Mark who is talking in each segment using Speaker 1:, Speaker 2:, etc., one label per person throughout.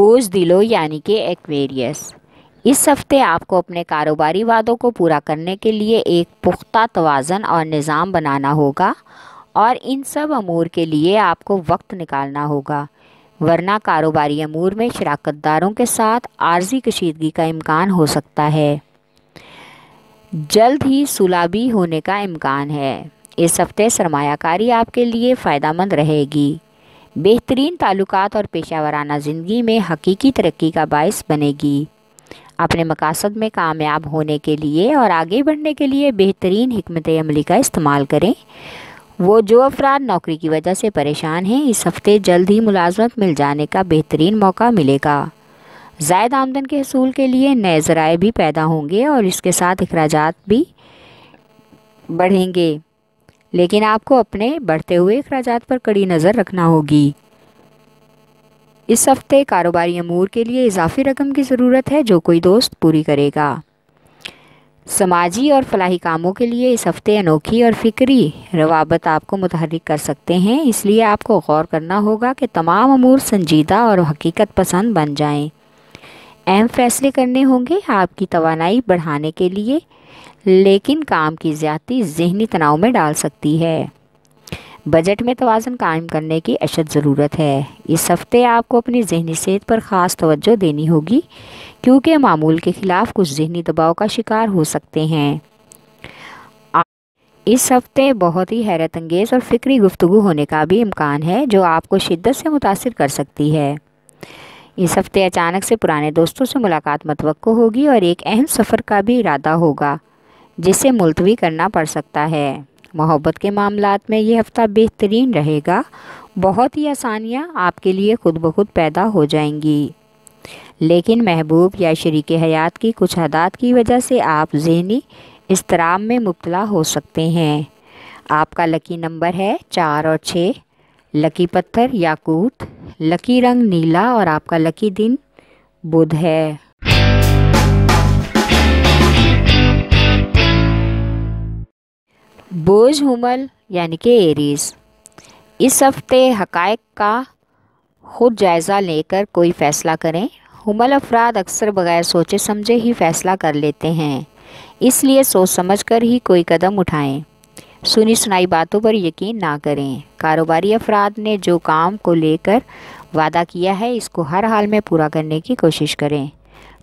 Speaker 1: بوجھ دلو یعنی کہ ایکویریس، اس ہفتے آپ کو اپنے کاروباری وعدوں کو پورا کرنے کے لیے ایک پختہ توازن اور نظام بنانا ہوگا، اور ان سب امور کے لیے آپ کو وقت نکالنا ہوگا، ورنہ کاروباری امور میں شراکت داروں کے ساتھ عارضی کشیدگی کا امکان ہو سکتا ہے۔ جلد ہی صلح بھی ہونے کا امکان ہے۔ اس ہفتے سرمایہ کاری آپ کے لیے فائدہ مند رہے گی۔ بہترین تعلقات اور پیشہ ورانہ زندگی میں حقیقی ترقی کا باعث بنے گی۔ اپنے مقاصد میں کامیاب ہونے کے لیے اور آگے بڑھنے کے لیے بہترین حکمت عملی کا استعمال کریں۔ وہ جو افراد نوکری کی وجہ سے پریشان ہیں، اس ہفتے جلد ہی ملازمت مل جانے کا بہترین موقع ملے گا۔ زائد آمدن کے حصول کے لیے نئے ذرائع بھی پیدا ہوں گے اور اس کے ساتھ اخراجات بھی بڑھیں گے، لیکن آپ کو اپنے بڑھتے ہوئے اخراجات پر کڑی نظر رکھنا ہوگی۔ اس ہفتے کاروباری امور کے لیے اضافی رقم کی ضرورت ہے جو کوئی دوست پوری کرے گا۔ سماجی اور فلاحی کاموں کے لیے اس ہفتے انوکھی اور فکری روابط آپ کو متحرک کر سکتے ہیں، اس لیے آپ کو غور کرنا ہوگا کہ تمام امور سنجیدہ اور حقیقت پسند بن جائیں۔ اہم فیصلے کرنے ہوں گے آپ کی توانائی بڑھانے کے لیے، لیکن کام کی زیادتی ذہنی تناؤ میں ڈال سکتی ہے۔ بجٹ میں توازن قائم کرنے کی اشد ضرورت ہے۔ اس ہفتے آپ کو اپنی ذہنی صحت پر خاص توجہ دینی ہوگی، کیونکہ معمول کے خلاف کچھ ذہنی دباؤ کا شکار ہو سکتے ہیں۔ اس ہفتے بہت ہی حیرت انگیز اور فکری گفتگو ہونے کا بھی امکان ہے جو آپ کو شدت سے متاثر کر سکتی ہے۔ اس ہفتے اچانک سے پرانے دوستوں سے ملاقات متوقع ہوگی اور ایک اہم سفر کا بھی ارادہ ہوگا جسے ملتوی کرنا پڑ سکتا ہے۔ محبت کے معاملات میں یہ ہفتہ بہترین رہے گا، بہت ہی آسانیاں آپ کے لیے خود بخود پیدا ہو جائیں گی، لیکن محبوب یا شریک حیات کی کچھ عادات کی وجہ سے آپ ذہنی اضطراب میں مبتلا ہو سکتے ہیں۔ آپ کا لکی نمبر ہے 4 اور 6، لکی پتھر یاقوت، لکی رنگ نیلا اور آپ کا لکی دن بدھ ہے۔ بوجھ حمل یعنی کہ ایریز، اس ہفتے حقائق کا خود جائزہ لے کر کوئی فیصلہ کریں۔ حمل افراد اکثر بغیر سوچے سمجھے ہی فیصلہ کر لیتے ہیں، اس لیے سوچ سمجھ کر ہی کوئی قدم اٹھائیں۔ سنی سنائی باتوں پر یقین نہ کریں۔ کاروباری افراد نے جو کام کو لے کر وعدہ کیا ہے اس کو ہر حال میں پورا کرنے کی کوشش کریں۔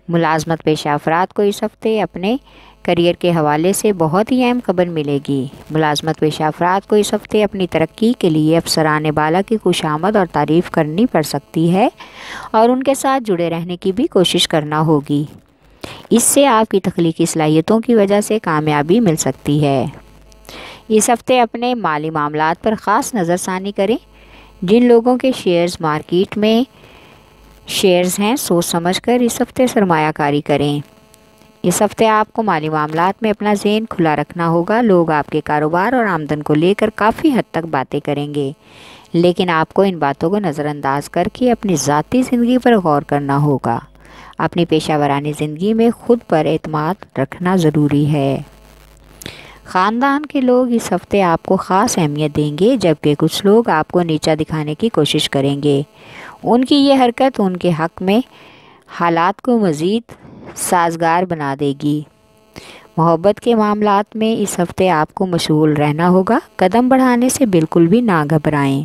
Speaker 1: ملازمت پیشہ افراد کو اس ہفتے اپنے کیریئر کے حوالے سے بہت ہی اہم خبر ملے گی۔ ملازمت پیشہ افراد کو اس ہفتے اپنی ترقی کے لیے افسران بالا کی خوشامد اور تعریف کرنی پڑ سکتی ہے اور ان کے ساتھ جڑے رہنے کی بھی کوشش کرنا ہوگی۔ اس سے آپ کی تخلیقی صلاحیتوں کی وجہ سے کامیابی مل سکتی ہے۔ اس ہفتے اپنے مالی معاملات پر خاص نظر ثانی کریں۔ جن لوگوں کے شیئرز مارکیٹ میں شیئرز ہیں، سوچ سمجھ کر اس ہفتے سرمایہ کاری کریں۔ اس ہفتے آپ کو مالی معاملات میں اپنا ذہن کھلا رکھنا ہوگا۔ لوگ آپ کے کاروبار اور آمدن کو لے کر کافی حد تک باتیں کریں گے، لیکن آپ کو ان باتوں کو نظر انداز کر کے اپنی ذاتی زندگی پر غور کرنا ہوگا۔ اپنی پیشہ ورانہ زندگی میں خود پر اعتماد رکھنا ضروری ہے۔ خاندان کے لوگ اس ہفتے آپ کو خاص اہمیت دیں گے، جبکہ کچھ لوگ آپ کو نیچا دکھانے کی کوشش کریں گے۔ ان کی یہ حرکت ان کے حق میں حالات کو مزید سازگار بنا دے گی۔ محبت کے معاملات میں اس ہفتے آپ کو مشغول رہنا ہوگا۔ قدم بڑھانے سے بالکل بھی نہ گھبرائیں۔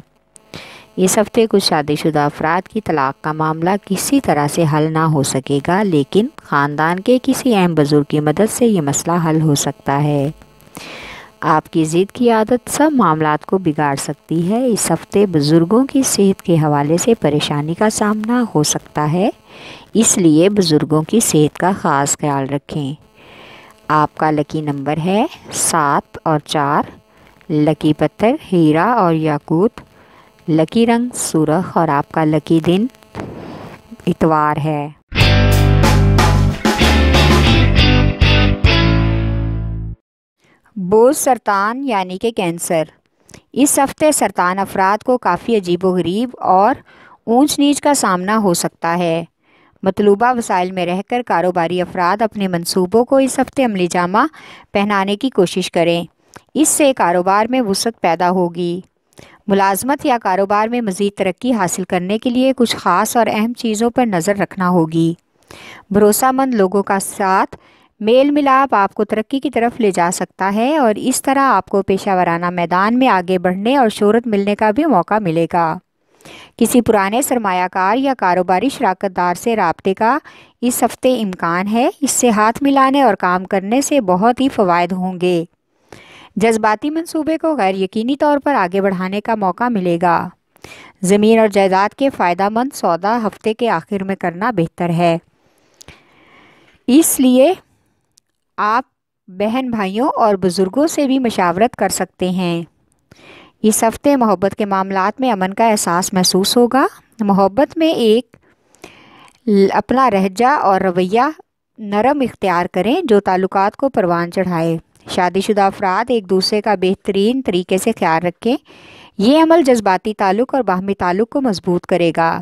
Speaker 1: اس ہفتے کچھ شادی شدہ افراد کی طلاق کا معاملہ کسی طرح سے حل نہ ہو سکے گا، لیکن خاندان کے کسی اہم بزرگ کی مدد سے یہ مسئلہ حل ہو سکتا ہے۔ آپ کی ضد کی عادت سب معاملات کو بگاڑ سکتی ہے۔ اس ہفتے بزرگوں کی صحت کے حوالے سے پریشانی کا سامنا ہو سکتا ہے، اس لیے بزرگوں کی صحت کا خاص خیال رکھیں۔ آپ کا لکی نمبر ہے 7 اور 4، لکی پتھر ہیرا اور یاقوت، لکی رنگ سرخ اور آپ کا لکی دن اتوار ہے۔ بوجھ سرطان یعنی کہ کینسر، اس ہفتے سرطان افراد کو کافی عجیب و غریب اور اونچ نیچ کا سامنا ہو سکتا ہے۔ مطلوبہ وسائل میں رہ کر کاروباری افراد اپنے منصوبوں کو اس ہفتے عملی جامہ پہنانے کی کوشش کریں، اس سے کاروبار میں وسعت پیدا ہوگی۔ ملازمت یا کاروبار میں مزید ترقی حاصل کرنے کے لیے کچھ خاص اور اہم چیزوں پر نظر رکھنا ہوگی۔ بھروسہ مند لوگوں کا ساتھ میل ملاپ آپ کو ترقی کی طرف لے جا سکتا ہے اور اس طرح آپ کو پیشہ ورانہ میدان میں آگے بڑھنے اور شہرت ملنے کا بھی موقع ملے گا۔ کسی پرانے سرمایہ کار یا کاروباری شراکت دار سے رابطے کا اس ہفتے امکان ہے۔ اس سے ہاتھ ملانے اور کام کرنے سے بہت ہی فوائد ہوں گے۔ جذباتی منصوبے کو غیر یقینی طور پر آگے بڑھانے کا موقع ملے گا۔ زمین اور جائیداد کے فائدہ مند سودا ہفتے کے آخر میں کرنا بہتر ہے، اس لیے آپ بہن بھائیوں اور بزرگوں سے بھی مشاورت کر سکتے ہیں۔ اس ہفتے محبت کے معاملات میں امن کا احساس محسوس ہوگا۔ محبت میں ایک اپنا لہجہ اور رویہ نرم اختیار کریں جو تعلقات کو پروان چڑھائے۔ شادی شدہ افراد ایک دوسرے کا بہترین طریقے سے خیال رکھیں۔ یہ عمل جذباتی تعلق اور باہمی تعلق کو مضبوط کرے گا۔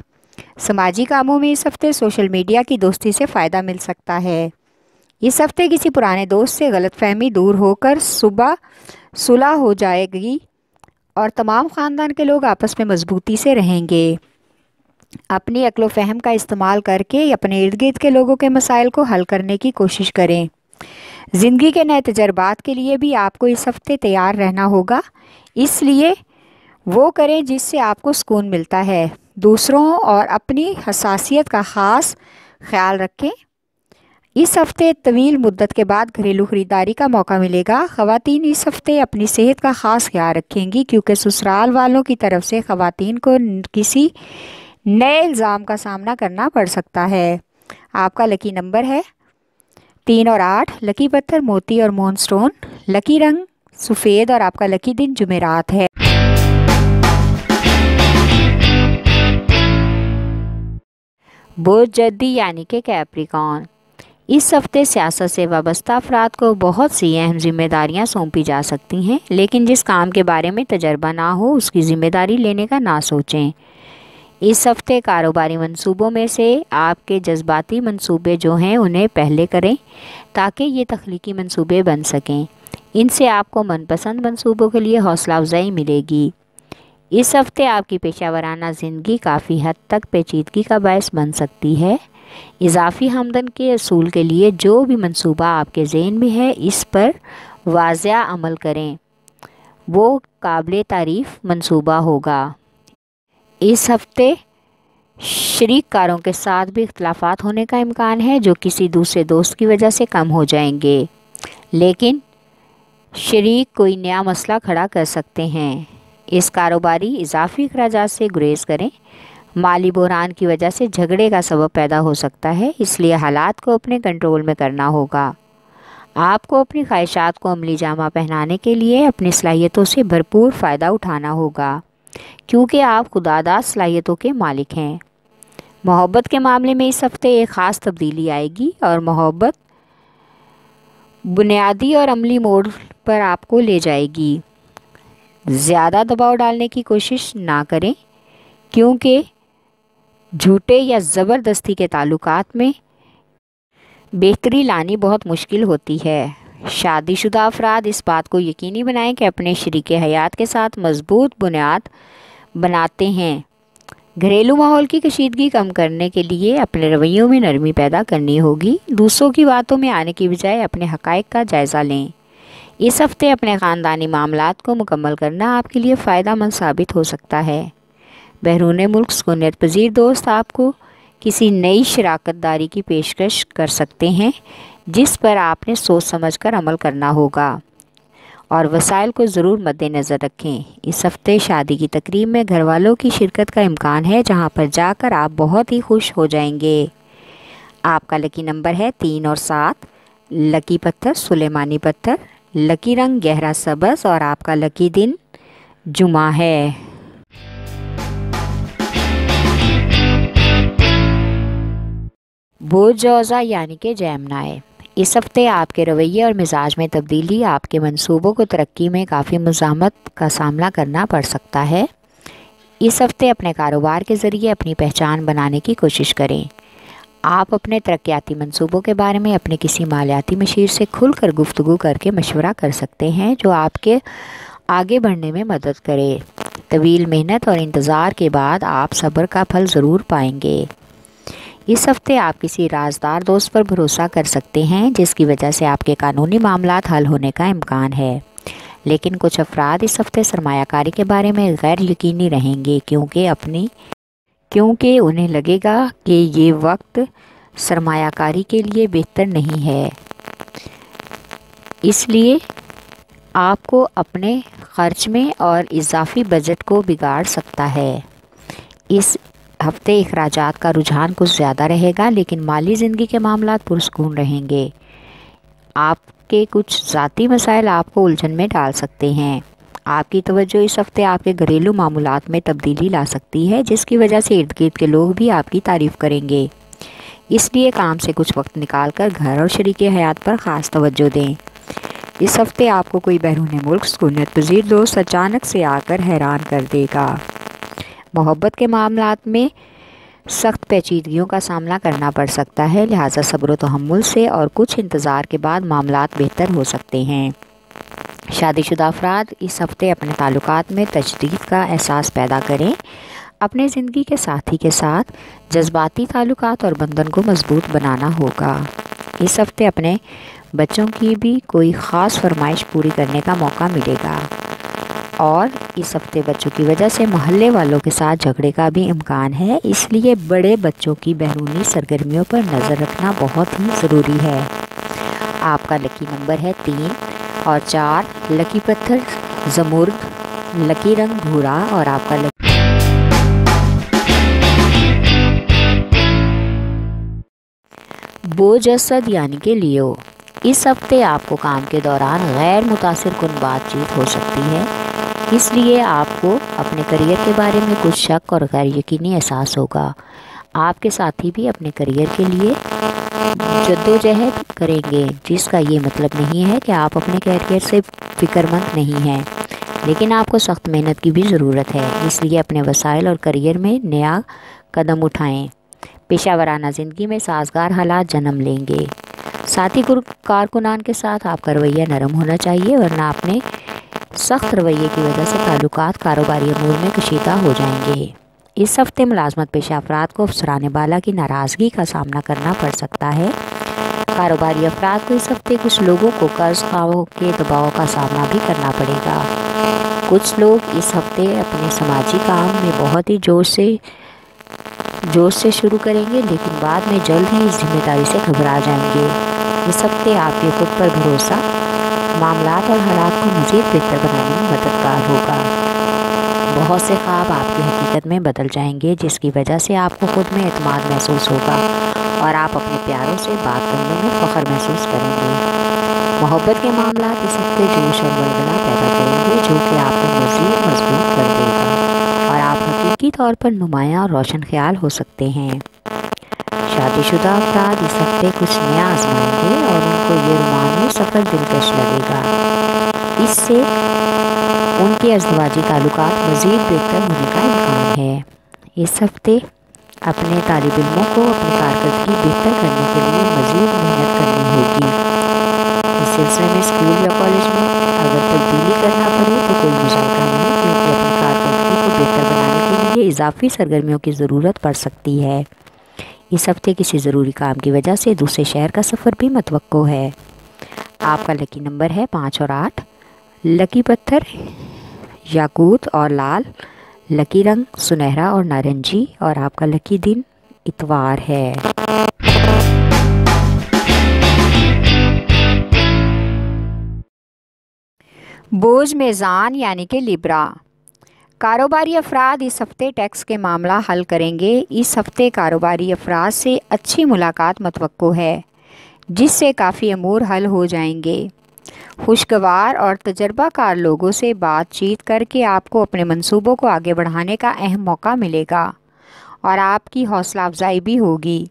Speaker 1: سماجی کاموں میں اس ہفتے سوشل میڈیا کی دوستی سے فائدہ مل سکتا ہے۔ اس ہفتے کسی پرانے دوست سے غلط فہمی دور ہو کر صلح ہو جائے گی اور تمام خاندان کے لوگ آپس میں مضبوطی سے رہیں گے۔ اپنی عقل و فہم کا استعمال کر کے اپنے ارد گرد کے لوگوں کے مسائل کو حل کرنے کی کوشش کریں۔ زندگی کے نئے تجربات کے لیے بھی آپ کو اس ہفتے تیار رہنا ہوگا، اس لیے وہ کریں جس سے آپ کو سکون ملتا ہے۔ دوسروں اور اپنی حساسیت کا خاص خیال رکھیں۔ اس ہفتے طویل مدت کے بعد گھریلو خریداری کا موقع ملے گا۔ خواتین اس ہفتے اپنی صحت کا خاص خیال رکھیں گی کیونکہ سسرال والوں کی طرف سے خواتین کو کسی نئے الزام کا سامنا کرنا پڑ سکتا ہے۔ آپ کا لکی نمبر ہے 3 اور 8۔ لکی پتھر موتی اور مون سٹون۔ لکی رنگ سفید اور آپ کا لکی دن جمعرات ہے۔ برج جدی یعنی کہ کیپریکارن، اس ہفتے سیاست سے وابستہ افراد کو بہت سی اہم ذمہ داریاں سونپی جا سکتی ہیں، لیکن جس کام کے بارے میں تجربہ نہ ہو اس کی ذمہ داری لینے کا نہ سوچیں۔ اس ہفتے کاروباری منصوبوں میں سے آپ کے جذباتی منصوبے جو ہیں انہیں پہلے کریں تاکہ یہ تخلیقی منصوبے بن سکیں۔ ان سے آپ کو من پسند منصوبوں کے لیے حوصلہ افزائی ملے گی۔ اس ہفتے آپ کی پیشہ ورانہ زندگی کافی حد تک پیچیدگی کا باعث بن سکتی ہے۔ اضافی آمدن کے اصول کے لیے جو بھی منصوبہ آپ کے ذہن میں ہے اس پر واضح عمل کریں، وہ قابل تعریف منصوبہ ہوگا۔ اس ہفتے شریک کاروں کے ساتھ بھی اختلافات ہونے کا امکان ہے جو کسی دوسرے دوست کی وجہ سے کم ہو جائیں گے، لیکن شریک کوئی نیا مسئلہ کھڑا کر سکتے ہیں۔ اس کاروباری اضافی اخراجات سے گریز کریں۔ مالی بحران کی وجہ سے جھگڑے کا سبب پیدا ہو سکتا ہے، اس لیے حالات کو اپنے کنٹرول میں کرنا ہوگا۔ آپ کو اپنی خواہشات کو عملی جامہ پہنانے کے لیے اپنی صلاحیتوں سے بھرپور فائدہ اٹھانا ہوگا کیونکہ آپ خودداد صلاحیتوں کے مالک ہیں۔ محبت کے معاملے میں اس ہفتے ایک خاص تبدیلی آئے گی اور محبت بنیادی اور عملی موڑ پر آپ کو لے جائے گی۔ زیادہ دباؤ ڈالنے کی کوشش نہ کریں کیونکہ جھوٹے یا زبردستی کے تعلقات میں بہتری لانی بہت مشکل ہوتی ہے۔ شادی شدہ افراد اس بات کو یقینی بنائیں کہ اپنے شریک حیات کے ساتھ مضبوط بنیاد بناتے ہیں۔ گھریلو ماحول کی کشیدگی کم کرنے کے لیے اپنے رویوں میں نرمی پیدا کرنی ہوگی۔ دوسروں کی باتوں میں آنے کی بجائے اپنے حقائق کا جائزہ لیں۔ اس ہفتے اپنے خاندانی معاملات کو مکمل کرنا آپ کے لیے فائدہ مند ثابت ہو سکتا ہے۔ بیرون ملک سکونت پذیر دوست آپ کو کسی نئی شراکت داری کی پیشکش کر سکتے ہیں جس پر آپ نے سوچ سمجھ کر عمل کرنا ہوگا اور وسائل کو ضرور مد نظر رکھیں۔ اس ہفتے شادی کی تقریب میں گھر والوں کی شرکت کا امکان ہے جہاں پر جا کر آپ بہت ہی خوش ہو جائیں گے۔ آپ کا لکی نمبر ہے 3 اور 7۔ لکی پتھر سلیمانی پتھر۔ لکی رنگ گہرا سبز اور آپ کا لکی دن جمعہ ہے۔ برج جوزا یعنی کہ جیمنائی، اس ہفتے آپ کے رویے اور مزاج میں تبدیلی آپ کے منصوبوں کو ترقی میں کافی مزاحمت کا سامنا کرنا پڑ سکتا ہے۔ اس ہفتے اپنے کاروبار کے ذریعے اپنی پہچان بنانے کی کوشش کریں۔ آپ اپنے ترقیاتی منصوبوں کے بارے میں اپنے کسی مالیاتی مشیر سے کھل کر گفتگو کر کے مشورہ کر سکتے ہیں جو آپ کے آگے بڑھنے میں مدد کرے۔ طویل محنت اور انتظار کے بعد آپ صبر کا پھل ضرور پائیں گے۔ اس ہفتے آپ کسی رازدار دوست پر بھروسہ کر سکتے ہیں جس کی وجہ سے آپ کے قانونی معاملات حل ہونے کا امکان ہے، لیکن کچھ افراد اس ہفتے سرمایہ کاری کے بارے میں غیر یقینی رہیں گے کیونکہ انہیں لگے گا کہ یہ وقت سرمایہ کاری کے لیے بہتر نہیں ہے، اس لیے آپ کو اپنے خرچ میں اور اضافی بجٹ کو بگاڑ سکتا ہے۔ اس ہفتے اخراجات کا رجحان کچھ زیادہ رہے گا، لیکن مالی زندگی کے معاملات پرسکون رہیں گے۔ آپ کے کچھ ذاتی مسائل آپ کو الجھن میں ڈال سکتے ہیں۔ آپ کی توجہ اس ہفتے آپ کے گھریلو معاملات میں تبدیلی لا سکتی ہے، جس کی وجہ سے ارد گرد کے لوگ بھی آپ کی تعریف کریں گے، اس لیے کام سے کچھ وقت نکال کر گھر اور شریک حیات پر خاص توجہ دیں۔ اس ہفتے آپ کو کوئی بیرون ملک سکونت پذیر دوست اچانک سے آ کر حیران کر دے گا۔ محبت کے معاملات میں سخت پیچیدگیوں کا سامنا کرنا پڑ سکتا ہے، لہٰذا صبر و تحمل سے اور کچھ انتظار کے بعد معاملات بہتر ہو سکتے ہیں۔ شادی شدہ افراد اس ہفتے اپنے تعلقات میں تجدید کا احساس پیدا کریں۔ اپنے زندگی کے ساتھی کے ساتھ جذباتی تعلقات اور بندھن کو مضبوط بنانا ہوگا۔ اس ہفتے اپنے بچوں کی بھی کوئی خاص فرمائش پوری کرنے کا موقع ملے گا، اور اس ہفتے بچوں کی وجہ سے محلے والوں کے ساتھ جھگڑے کا بھی امکان ہے، اس لیے بڑے بچوں کی بیرونی سرگرمیوں پر نظر رکھنا بہت ہی ضروری ہے۔ آپ کا لکی نمبر ہے 3 اور 4، لکی پتھر زمرد، لکی رنگ بھورا، اور آپ کا بوجھ اسد یعنی کہ لیو۔ اس ہفتے آپ کو کام کے دوران غیر متاثر کن بات چیت ہو سکتی ہے، اس لیے آپ کو اپنے کیریئر کے بارے میں کچھ شک اور غیر یقینی احساس ہوگا۔ آپ کے ساتھی بھی اپنے کیریئر کے لیے جدوجہد کریں گے، جس کا یہ مطلب نہیں ہے کہ آپ اپنے کیریئر سے فکر مند نہیں ہیں، لیکن آپ کو سخت محنت کی بھی ضرورت ہے، اس لیے اپنے وسائل اور کیریئر میں نیا قدم اٹھائیں۔ پیشہ ورانہ زندگی میں سازگار حالات جنم لیں گے۔ ساتھی کارکنان کے ساتھ آپ کا رویہ نرم ہونا چاہیے، ورنہ اپنے سخت رویے کی وجہ سے تعلقات کاروباری امور میں کشیدہ ہو جائیں گے۔ اس ہفتے ملازمت پیشہ افراد کو افسران بالا کی ناراضگی کا سامنا کرنا پڑ سکتا ہے۔ کاروباری افراد کو اس ہفتے کچھ لوگوں کو قرض خواہوں کے دباؤ کا سامنا بھی کرنا پڑے گا۔ کچھ لوگ اس ہفتے اپنے سماجی کام میں بہت ہی جوش سے شروع کریں گے، لیکن بعد میں جلد ہی اس ذمہ داری سے گھبرا جائیں گے۔ اس ہفتے آپ کے خود پر بھروسہ معاملات اور حالات کو مزید بہتر بنانے میں مددگار ہوگا۔ بہت سے خواب آپ کی حقیقت میں بدل جائیں گے، جس کی وجہ سے آپ کو خود میں اعتماد محسوس ہوگا اور آپ اپنے پیاروں سے بات کرنے میں فخر محسوس کریں گے۔ محبت کے معاملات اس ہفتے جوش اور ولولہ پیدا کریں گے، جو کہ آپ کو مزید مضبوط کر دے گا، اور آپ حقیقی طور پر نمایاں اور روشن خیال ہو سکتے ہیں۔ شادی شدہ افراد اس ہفتے کچھ نیا آزمائیں گے اور ان کو یہ رومانوی سفر دلکش لگے گا، اس سے ان کے ازدواجی تعلقات مزید بہتر ہونے کا امکان ہے۔ اس ہفتے اپنے طالب علموں کو اپنی کارکردگی بہتر کرنے کے لیے مزید محنت کرنی ہوگی۔ اس سلسلے میں اسکول یا کالج میں اگر تبدیلی کرنا پڑے تو کوئی مذائقہ نہیں، کیونکہ اپنی کارکردگی کو بہتر بنانے کے لیے اضافی سرگرمیوں کی ضرورت پڑ سکتی ہے۔ اس ہفتے کسی ضروری کام کی وجہ سے دوسرے شہر کا سفر بھی متوقع ہے۔ آپ کا لکی نمبر ہے 5 اور 8، لکی پتھر یاقوت اور لال، لکی رنگ سنہرا اور نارنجی، اور آپ کا لکی دن اتوار ہے۔ بوجھ میزان یعنی کہ لیبرا۔ کاروباری افراد اس ہفتے ٹیکس کے معاملہ حل کریں گے۔ اس ہفتے کاروباری افراد سے اچھی ملاقات متوقع ہے، جس سے کافی امور حل ہو جائیں گے۔ خوشگوار اور تجربہ کار لوگوں سے بات چیت کر کے آپ کو اپنے منصوبوں کو آگے بڑھانے کا اہم موقع ملے گا، اور آپ کی حوصلہ افزائی بھی ہوگی۔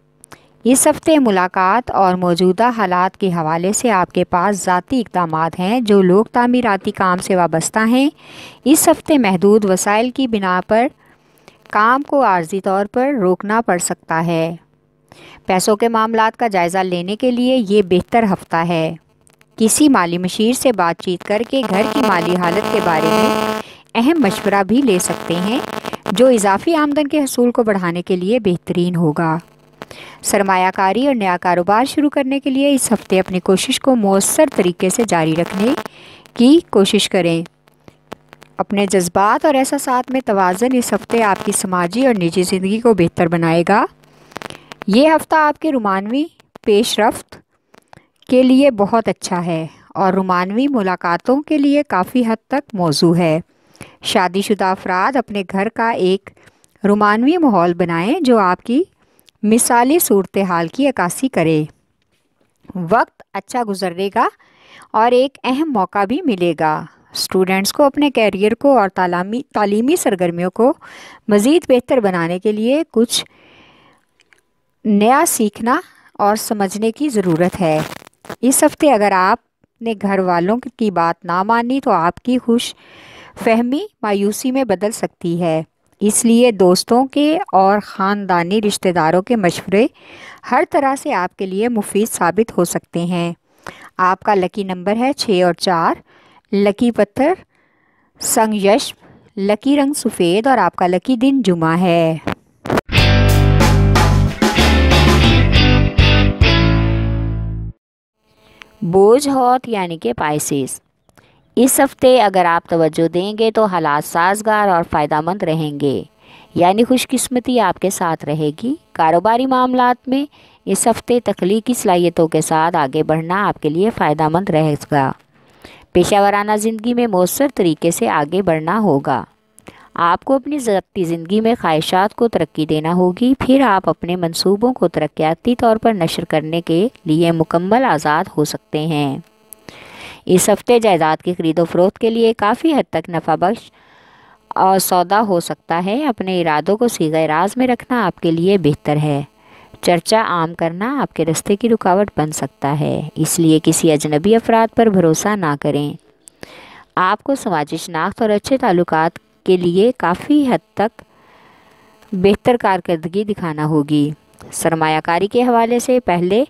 Speaker 1: اس ہفتے ملاقات اور موجودہ حالات کے حوالے سے آپ کے پاس ذاتی اقدامات ہیں۔ جو لوگ تعمیراتی کام سے وابستہ ہیں، اس ہفتے محدود وسائل کی بنا پر کام کو عارضی طور پر روکنا پڑ سکتا ہے۔ پیسوں کے معاملات کا جائزہ لینے کے لیے یہ بہتر ہفتہ ہے۔ کسی مالی مشیر سے بات چیت کر کے گھر کی مالی حالت کے بارے میں اہم مشورہ بھی لے سکتے ہیں جو اضافی آمدن کے حصول کو بڑھانے کے لیے بہترین ہوگا۔ سرمایہ کاری اور نیا کاروبار شروع کرنے کے لیے اس ہفتے اپنی کوشش کو مؤثر طریقے سے جاری رکھنے کی کوشش کریں۔ اپنے جذبات اور احساسات میں توازن اس ہفتے آپ کی سماجی اور نجی زندگی کو بہتر بنائے گا۔ یہ ہفتہ آپ کے رومانوی پیش رفت کے لیے بہت اچھا ہے اور رومانوی ملاقاتوں کے لیے کافی حد تک موزوں ہے۔ شادی شدہ افراد اپنے گھر کا ایک رومانوی ماحول بنائیں جو آپ کی مثالی صورتحال کی عکاسی کرے۔ وقت اچھا گزرے گا اور ایک اہم موقع بھی ملے گا۔ اسٹوڈنٹس کو اپنے کیریئر کو اور تعلیمی سرگرمیوں کو مزید بہتر بنانے کے لیے کچھ نیا سیکھنا اور سمجھنے کی ضرورت ہے۔ اس ہفتے اگر آپ نے گھر والوں کی بات نہ مانی تو آپ کی خوش فہمی مایوسی میں بدل سکتی ہے، اس لیے دوستوں کے اور خاندانی رشتہ داروں کے مشورے ہر طرح سے آپ کے لیے مفید ثابت ہو سکتے ہیں۔ آپ کا لکی نمبر ہے 6 اور 4، لکی پتھر سنگ یشب، لکی رنگ سفید اور آپ کا لکی دن جمعہ ہے۔ بوجھ ہوت یعنی کہ پائسیز، اس ہفتے اگر آپ توجہ دیں گے تو حالات سازگار اور فائدہ مند رہیں گے، یعنی خوش قسمتی آپ کے ساتھ رہے گی۔ کاروباری معاملات میں اس ہفتے تخلیقی صلاحیتوں کے ساتھ آگے بڑھنا آپ کے لیے فائدہ مند رہے گا۔ پیشہ ورانہ زندگی میں مؤثر طریقے سے آگے بڑھنا ہوگا۔ آپ کو اپنی ذاتی زندگی میں خواہشات کو ترقی دینا ہوگی، پھر آپ اپنے منصوبوں کو ترقیاتی طور پر نشر کرنے کے لیے مکمل آزاد ہو سکتے ہیں۔ اس ہفتے جائیداد کی خرید و فروخت کے لیے کافی حد تک نفع بخش اور سودا ہو سکتا ہے۔ اپنے ارادوں کو صیغہ راز میں رکھنا آپ کے لیے بہتر ہے۔ چرچا عام کرنا آپ کے راستے کی رکاوٹ بن سکتا ہے، اس لیے کسی اجنبی افراد پر بھروسہ نہ کریں۔ آپ کو سماجی شناخت اور اچھے تعلقات کے لیے کافی حد تک بہتر کارکردگی دکھانا ہوگی۔ سرمایہ کاری کے حوالے سے پہلے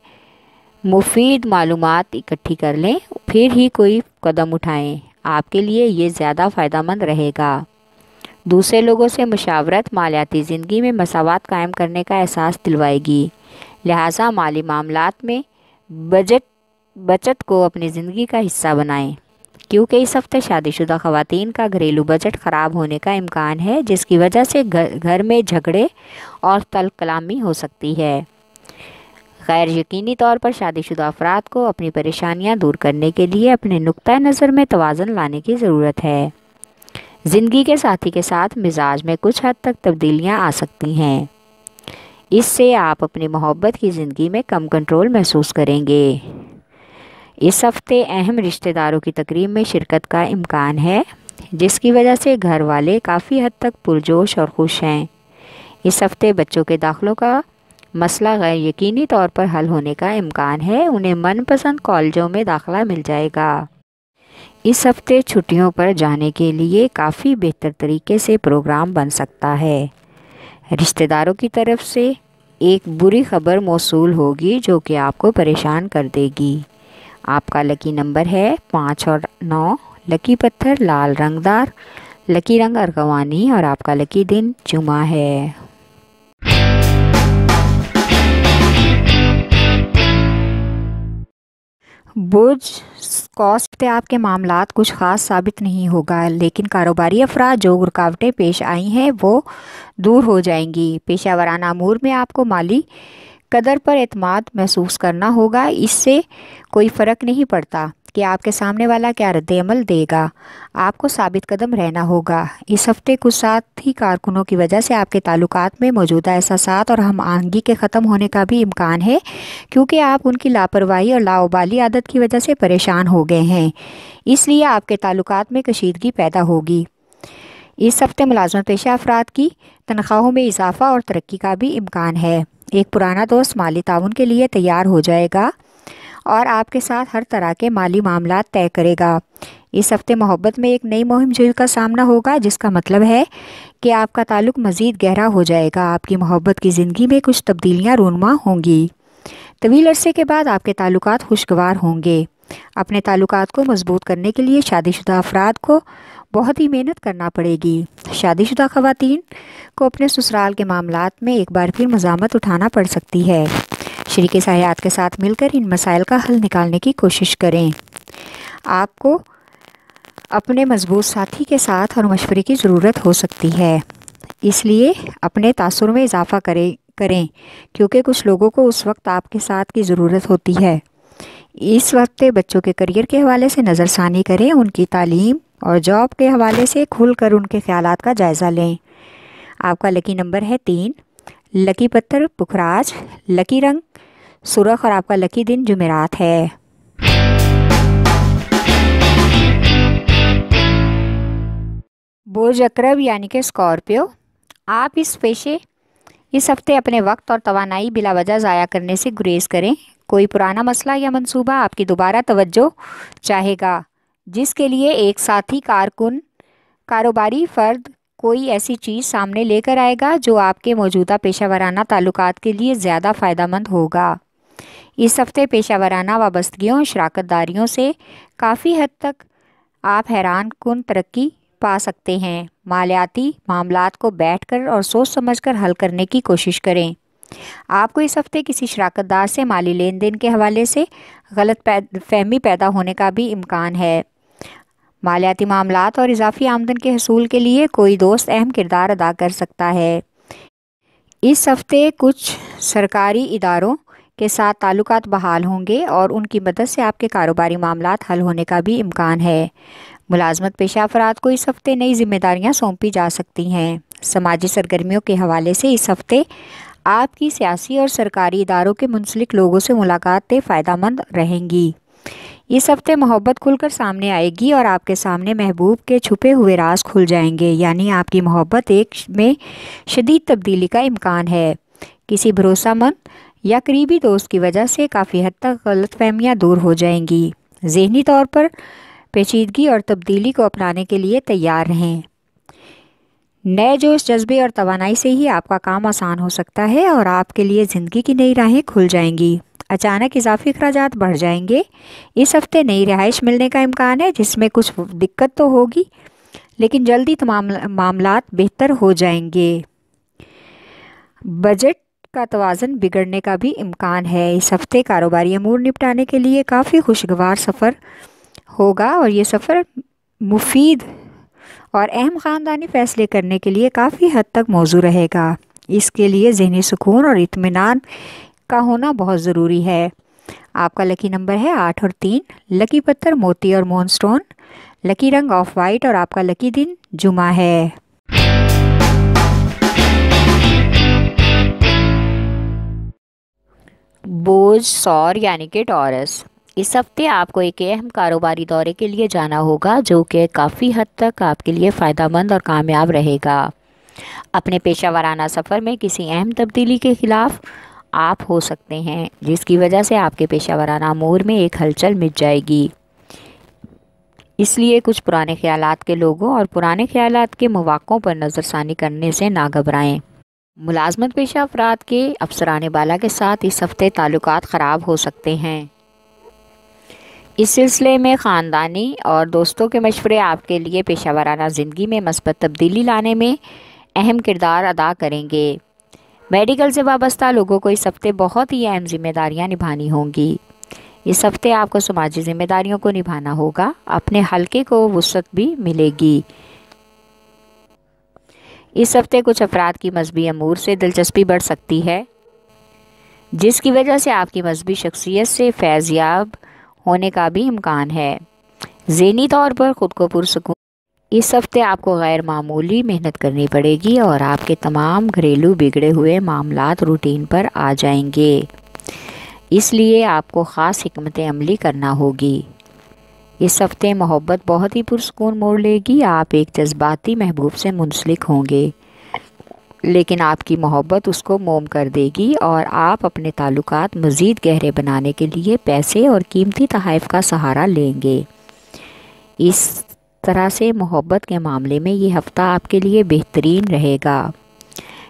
Speaker 1: مفید معلومات اکٹھی کر لیں، پھر ہی کوئی قدم اٹھائیں، آپ کے لیے یہ زیادہ فائدہ مند رہے گا۔ دوسرے لوگوں سے مشاورت مالیاتی زندگی میں مساوات قائم کرنے کا احساس دلوائے گی، لہٰذا مالی معاملات میں بچت کو اپنی زندگی کا حصہ بنائیں، کیونکہ اس ہفتے شادی شدہ خواتین کا گھریلو بجٹ خراب ہونے کا امکان ہے، جس کی وجہ سے گھر میں جھگڑے اور تلخ کلامی ہو سکتی ہے۔ غیر یقینی طور پر شادی شدہ افراد کو اپنی پریشانیاں دور کرنے کے لیے اپنے نقطہ نظر میں توازن لانے کی ضرورت ہے۔ زندگی کے ساتھی کے ساتھ مزاج میں کچھ حد تک تبدیلیاں آ سکتی ہیں، اس سے آپ اپنی محبت کی زندگی میں کم کنٹرول محسوس کریں گے۔ اس ہفتے اہم رشتہ داروں کی تقریب میں شرکت کا امکان ہے، جس کی وجہ سے گھر والے کافی حد تک پرجوش اور خوش ہیں۔ اس ہفتے بچوں کے داخلوں کا مسئلہ غیر یقینی طور پر حل ہونے کا امکان ہے، انہیں من پسند کالجوں میں داخلہ مل جائے گا۔ اس ہفتے چھٹیوں پر جانے کے لیے کافی بہتر طریقے سے پروگرام بن سکتا ہے۔ رشتہ داروں کی طرف سے ایک بری خبر موصول ہوگی جو کہ آپ کو پریشان کر دے گی۔ آپ کا لکی نمبر ہے 5 اور 9، لکی پتھر لال رنگ دار، لکی رنگ ارغوانی اور آپ کا لکی دن جمعہ ہے۔ برج اسکارپیو آپ کے معاملات کچھ خاص ثابت نہیں ہوگا، لیکن کاروباری افراد جو رکاوٹیں پیش آئی ہیں وہ دور ہو جائیں گی۔ پیشہ ورانہ امور میں آپ کو مالی قدر پر اعتماد محسوس کرنا ہوگا، اس سے کوئی فرق نہیں پڑتا کہ آپ کے سامنے والا کیا رد عمل دے گا، آپ کو ثابت قدم رہنا ہوگا۔ اس ہفتے کچھ ساتھی کارکنوں کی وجہ سے آپ کے تعلقات میں موجودہ احساسات اور ہم آہنگی کے ختم ہونے کا بھی امکان ہے، کیونکہ آپ ان کی لاپرواہی اور لاابالی عادت کی وجہ سے پریشان ہو گئے ہیں، اس لیے آپ کے تعلقات میں کشیدگی پیدا ہوگی۔ اس ہفتے ملازمت پیشہ افراد کی تنخواہوں میں اضافہ اور ترقی کا بھی امکان ہے۔ ایک پرانا دوست مالی تعاون کے لیے تیار ہو جائے گا اور آپ کے ساتھ ہر طرح کے مالی معاملات طے کرے گا۔ اس ہفتے محبت میں ایک نئی مہم جوئی کا سامنا ہوگا، جس کا مطلب ہے کہ آپ کا تعلق مزید گہرا ہو جائے گا۔ آپ کی محبت کی زندگی میں کچھ تبدیلیاں رونما ہوں گی۔ طویل عرصے کے بعد آپ کے تعلقات خوشگوار ہوں گے۔ اپنے تعلقات کو مضبوط کرنے کے لیے شادی شدہ افراد کو بہت ہی محنت کرنا پڑے گی۔ شادی شدہ خواتین کو اپنے سسرال کے معاملات میں ایک بار پھر مزاحمت اٹھانا پڑ سکتی ہے۔ شریک حیات کے ساتھ مل کر ان مسائل کا حل نکالنے کی کوشش کریں۔ آپ کو اپنے مضبوط ساتھی کے ساتھ اور مشورے کی ضرورت ہو سکتی ہے، اس لیے اپنے تاثر میں اضافہ کریں کیونکہ کچھ لوگوں کو اس وقت آپ کے ساتھ کی ضرورت ہوتی ہے۔ اس وقت بچوں کے کیریئر کے حوالے سے نظر ثانی کریں، ان کی تعلیم اور جاب کے حوالے سے کھل کر ان کے خیالات کا جائزہ لیں۔ آپ کا لکی نمبر ہے 3، لکی پتھر پکھراج، لکی رنگ سرخ اور آپ کا لکی دن جمعرات ہے۔ برج عقرب یعنی کہ اسکارپیو، آپ اس ہفتے اپنے وقت اور توانائی بلا وجہ ضائع کرنے سے گریز کریں۔ کوئی پرانا مسئلہ یا منصوبہ آپ کی دوبارہ توجہ چاہے گا، جس کے لیے ایک ساتھی کارکن کاروباری فرد کوئی ایسی چیز سامنے لے کر آئے گا جو آپ کے موجودہ پیشہ ورانہ تعلقات کے لیے زیادہ فائدہ مند ہوگا۔ اس ہفتے پیشہ ورانہ وابستگیوں شراکت داریوں سے کافی حد تک آپ حیران کن ترقی پا سکتے ہیں۔ مالیاتی معاملات کو بیٹھ کر اور سوچ سمجھ کر حل کرنے کی کوشش کریں۔ آپ کو اس ہفتے کسی شراکت دار سے مالی لین دین کے حوالے سے غلط فہمی پیدا ہونے کا بھی امکان ہے۔ مالیاتی معاملات اور اضافی آمدن کے حصول کے لیے کوئی دوست اہم کردار ادا کر سکتا ہے۔ اس ہفتے کچھ سرکاری اداروں کے ساتھ تعلقات بحال ہوں گے اور ان کی مدد سے آپ کے کاروباری معاملات حل ہونے کا بھی امکان ہے۔ ملازمت پیشہ افراد کو اس ہفتے نئی ذمہ داریاں سونپی جا سکتی ہیں۔ سماجی سرگرمیوں کے حوالے سے اس ہفتے آپ کی سیاسی اور سرکاری اداروں کے منسلک لوگوں سے ملاقاتیں فائدہ مند رہیں گی۔ اس ہفتے محبت کھل کر سامنے آئے گی اور آپ کے سامنے محبوب کے چھپے ہوئے راز کھل جائیں گے، یعنی آپ کی محبت میں شدید تبدیلی کا امکان ہے۔ کسی بھروسہ مند یا قریبی دوست کی وجہ سے کافی حد تک غلط فہمیاں دور ہو جائیں گی۔ ذہنی طور پر پیچیدگی اور تبدیلی کو اپنانے کے لیے تیار رہیں۔ نئے جوش جذبے اور توانائی سے ہی آپ کا کام آسان ہو سکتا ہے اور آپ کے لیے زندگی کی نئی راہیں کھل جائیں گی۔ اچانک اضافی اخراجات بڑھ جائیں گے۔ اس ہفتے نئی رہائش ملنے کا امکان ہے، جس میں کچھ دقت تو ہوگی لیکن جلدی تمام معاملات بہتر ہو جائیں گے۔ بجٹ کا توازن بگڑنے کا بھی امکان ہے۔ اس ہفتے کاروباری امور نپٹانے کے لیے کافی خوشگوار سفر ہوگا اور یہ سفر مفید اور اہم خاندانی فیصلے کرنے کے لیے کافی حد تک موزوں رہے گا۔ اس کے لیے ذہنی سکون اور اطمینان کا ہونا بہت ضروری ہے۔ آپ کا لکی نمبر ہے 8 اور 3، لکی پتھر موتی اور مون سٹون، لکی رنگ آف وائٹ اور آپ کا لکی دن جمعہ ہے۔ برج ثور یعنی کہ ٹورس، اس ہفتے آپ کو ایک اہم کاروباری دورے کے لیے جانا ہوگا جو کہ کافی حد تک آپ کے لیے فائدہ مند اور کامیاب رہے گا۔ اپنے پیشہ ورانہ سفر میں کسی اہم تبدیلی کے خلاف آپ ہو سکتے ہیں، جس کی وجہ سے آپ کے پیشہ ورانہ امور میں ایک ہلچل مچ جائے گی۔ اس لیے کچھ پرانے خیالات کے لوگوں اور پرانے خیالات کے مواقعوں پر نظر ثانی کرنے سے نہ گھبرائیں۔ ملازمت پیشہ افراد کے افسران بالا کے ساتھ اس ہفتے تعلقات خراب ہو سکتے ہیں۔ اس سلسلے میں خاندانی اور دوستوں کے مشورے آپ کے لیے پیشہ ورانہ زندگی میں مثبت تبدیلی لانے میں اہم کردار ادا کریں گے۔ میڈیکل سے وابستہ لوگوں کو اس ہفتے بہت ہی اہم ذمہ داریاں نبھانی ہوں گی۔ اس ہفتے آپ کو سماجی ذمہ داریوں کو نبھانا ہوگا، اپنے حلقے کو وسعت بھی ملے گی۔ اس ہفتے کچھ افراد کی مذہبی امور سے دلچسپی بڑھ سکتی ہے، جس کی وجہ سے آپ کی مذہبی شخصیت سے فیض یاب ہونے کا بھی امکان ہے۔ ذہنی طور پر خود کو پرسکون اس ہفتے آپ کو غیر معمولی محنت کرنی پڑے گی اور آپ کے تمام گھریلو بگڑے ہوئے معاملات روٹین پر آ جائیں گے، اس لیے آپ کو خاص حکمت عملی کرنا ہوگی۔ اس ہفتے محبت بہت ہی پرسکون موڑ لے گی۔ آپ ایک جذباتی محبوب سے منسلک ہوں گے، لیکن آپ کی محبت اس کو موم کر دے گی اور آپ اپنے تعلقات مزید گہرے بنانے کے لیے پیسے اور قیمتی تحائف کا سہارا لیں گے۔ اس طرح سے محبت کے معاملے میں یہ ہفتہ آپ کے لیے بہترین رہے گا۔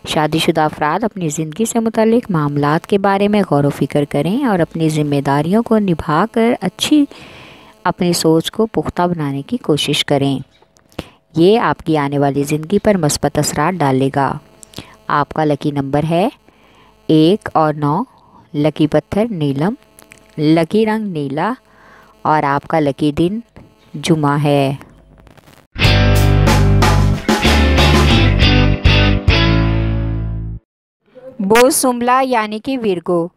Speaker 1: شادی شدہ افراد اپنی زندگی سے متعلق معاملات کے بارے میں غور و فکر کریں اور اپنی ذمہ داریوں کو نبھا کر اپنی سوچ کو پختہ بنانے کی کوشش کریں۔ یہ آپ کی آنے والی زندگی پر مثبت اثرات ڈالے گا۔ آپ کا لکی نمبر ہے 1 اور 9، لکی پتھر نیلم، لکی رنگ نیلا اور آپ کا لکی دن جمعہ ہے۔ بوز سمبلا یعنی کہ ویرگو،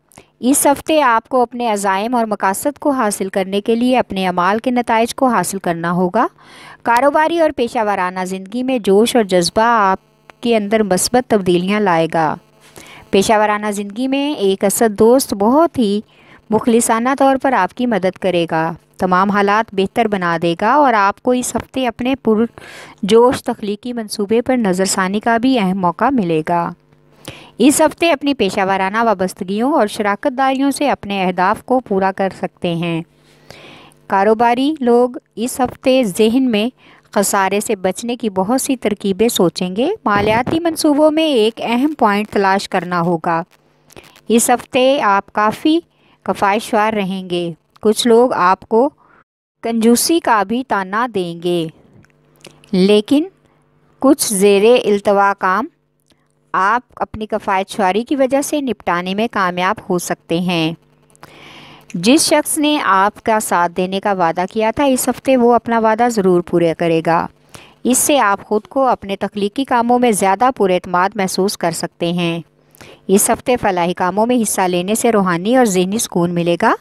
Speaker 1: اس ہفتے آپ کو اپنے عزائم اور مقاصد کو حاصل کرنے کے لیے اپنے اعمال کے نتائج کو حاصل کرنا ہوگا۔ کاروباری اور پیشہ ورانہ زندگی میں جوش اور جذبہ آپ کے اندر مثبت تبدیلیاں لائے گا۔ پیشہ ورانہ زندگی میں ایک اسد دوست بہت ہی مخلصانہ طور پر آپ کی مدد کرے گا، تمام حالات بہتر بنا دے گا اور آپ کو اس ہفتے اپنے پرجوش تخلیقی منصوبے پر نظر ثانی کا بھی اہم موقع ملے گا۔ اس ہفتے اپنی پیشہ ورانہ وابستگیوں اور شراکت داریوں سے اپنے اہداف کو پورا کر سکتے ہیں۔ کاروباری لوگ اس ہفتے ذہن میں خسارے سے بچنے کی بہت سی ترکیبیں سوچیں گے۔ مالیاتی منصوبوں میں ایک اہم پوائنٹ تلاش کرنا ہوگا۔ اس ہفتے آپ کافی کفایتشوار رہیں گے۔ کچھ لوگ آپ کو کنجوسی کا بھی طعنہ دیں گے، لیکن کچھ زیر التوا کام آپ اپنی کفایتشواری کی وجہ سے نپٹانے میں کامیاب ہو سکتے ہیں۔ جس شخص نے آپ کا ساتھ دینے کا وعدہ کیا تھا، اس ہفتے وہ اپنا وعدہ ضرور پورا کرے گا۔ اس سے آپ خود کو اپنے تخلیقی کاموں میں زیادہ پر اعتماد محسوس کر سکتے ہیں۔ اس ہفتے فلاحی کاموں میں حصہ لینے سے روحانی اور ذہنی سکون ملے گا۔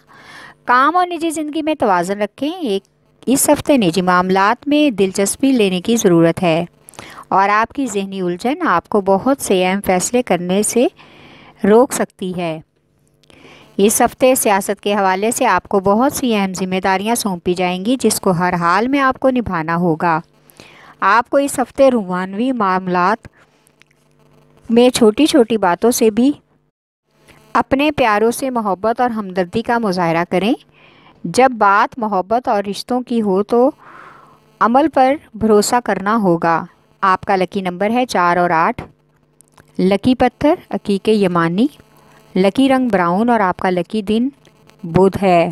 Speaker 1: کام اور نجی زندگی میں توازن رکھیں۔ اس ہفتے نجی معاملات میں دلچسپی لینے کی ضرورت ہے اور آپ کی ذہنی الجھن آپ کو بہت سے اہم فیصلے کرنے سے روک سکتی ہے۔ اس ہفتے سیاست کے حوالے سے آپ کو بہت سی اہم ذمہ داریاں سونپی جائیں گی جس کو ہر حال میں آپ کو نبھانا ہوگا۔ آپ کو اس ہفتے روحانی معاملات میں چھوٹی چھوٹی باتوں سے بھی اپنے پیاروں سے محبت اور ہمدردی کا مظاہرہ کریں۔ جب بات محبت اور رشتوں کی ہو تو عمل پر بھروسہ کرنا ہوگا۔ آپ کا لکی نمبر ہے 4 اور 8، لکی پتھر عقیق یمانی، لکی رنگ براؤن اور آپ کا لکی دن بدھ ہے۔